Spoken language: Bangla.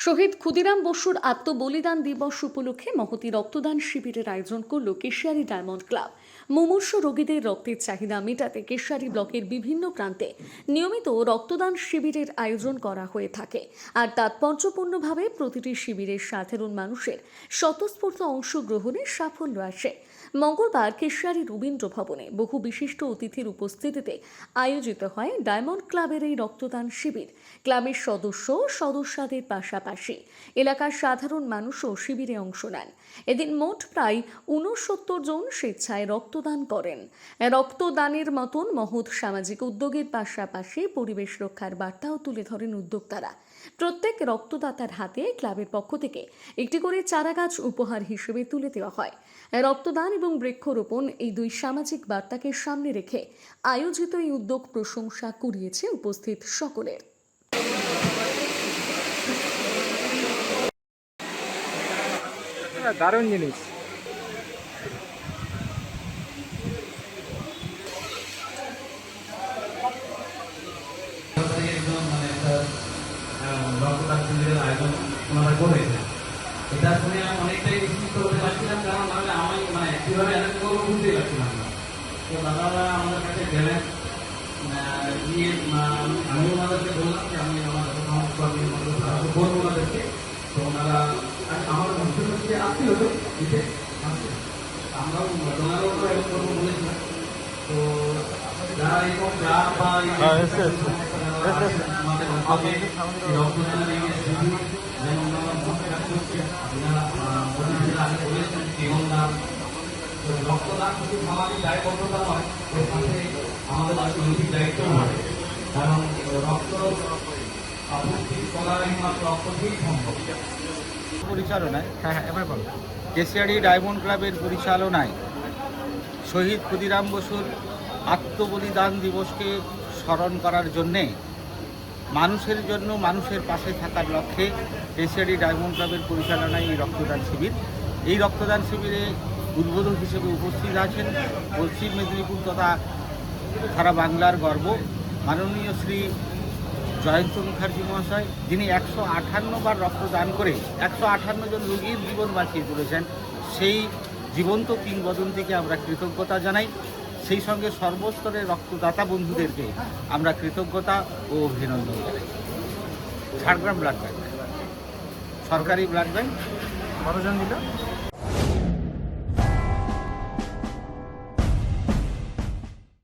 শহীদ ক্ষুদিরাম বসুর আত্মবলিদান দিবস উপলক্ষে মহতী রক্তদান শিবিরের আয়োজন করল কেশিয়ারি ডায়মন্ড ক্লাব। মুমূর্ষু রোগীদের রক্তের চাহিদা মেটাতে কেশিয়ারি ব্লকের বিভিন্ন প্রান্তে নিয়মিত রক্তদান শিবিরের আয়োজন করা হয়ে থাকে। আর তাৎপর্যপূর্ণভাবে প্রতিটি শিবিরের সাধারণ মানুষের স্বতঃস্ফূর্ত অংশগ্রহণে সাফল্য আসে। মঙ্গলবার কেশিয়ারি রবীন্দ্র ভবনে বহু বিশিষ্ট অতিথির উপস্থিতিতে আয়োজিত হয় ডায়মন্ড ক্লাবের এই রক্তদান শিবির। ক্লাবের সদস্য সদস্যদের পাশাপাশি এলাকার সাধারণ মানুষও শিবিরে অংশ নেন। এদিন মোট প্রায় ৬৯ জন স্বেচ্ছায় রক্তদান করেন। রক্তদানের মতন মহৎ সামাজিক উদ্যোগের পাশাপাশি পরিবেশ রক্ষার বার্তাও তুলে ধরেন উদ্যোক্তারা। প্রত্যেক রক্তদাতার হাতে ক্লাবের পক্ষ থেকে একটি করে চারাগাছ উপহার হিসেবে তুলে দেওয়া হয়। রক্তদান এবং বৃক্ষরোপণ এই দুই সামাজিক বার্তাকে সামনে রেখে আয়োজিত এই উদ্যোগ প্রশংসা কুড়িয়েছে উপস্থিত সকলের। দারুণ জিনিস। রক্তদান শিবিরের আয়োজন ওনারা করেছেন, এটা শুনে আমি অনেকটাই বিস্মিত হতে পারছিলাম, কারণ নাহলে আমি কীভাবে অ্যারেঞ্জ করবো বুঝতেই পারছিলাম না। তো দাদারা আমাদের কাছে গেলেন, গিয়ে আমি ওনাদেরকে বললাম যে আমি আমার সাহায্য করবো ওনাদেরকে। তো ওনারা আমার মুখ্যমন্ত্রী আসছিল তো দিতে আমরাও ওনারাও হেল্প করবো বলেছিলাম। তো যারা এরকম ক্লাব বা আমাদের রক্তদানের যেমন আগে বলেছেন জীবনদান, রক্তদান শুধু সামাজিক দায়বদ্ধতা নয়, ওর সাথে আমাদের নৈতিক দায়িত্ব হয়, কারণ রক্ত আপত্তি করার একমাত্র রক্ত দিয়েই সম্ভব। পরিচালনায় কেশিয়ারি ডায়মন্ড ক্লাবের পরিচালনায় শহীদ ক্ষুদিরাম বসুর আত্মবলিদান দিবসকে স্মরণ করার জন্যে মানুষের জন্য মানুষের পাশে থাকার লক্ষ্যে কেশিয়ারি ডায়মন্ড ক্লাবের পরিচালনায় এই রক্তদান শিবির। এই রক্তদান শিবিরে উদ্বোধক হিসেবে উপস্থিত আছেন পশ্চিম মেদিনীপুর তথা সারা বাংলার গর্ব মাননীয় শ্রী জয়ন্ত মুখার্জি মহাশয়, যিনি 158 বার রক্তদান করে 158 জন রোগীর জীবন বাঁচিয়ে তুলেছেন। সেই জীবন্ত কিংবদন্তিকে আমরা কৃতজ্ঞতা জানাই। সেই সঙ্গে সর্বস্তরের রক্তদাতা বন্ধুদেরকে আমরা কৃতজ্ঞতা ও অভিনন্দন জানাই। ঝাড়গ্রাম ব্লাড ব্যাংক, সরকারি ব্লাড ব্যাংক, কতজন দিল?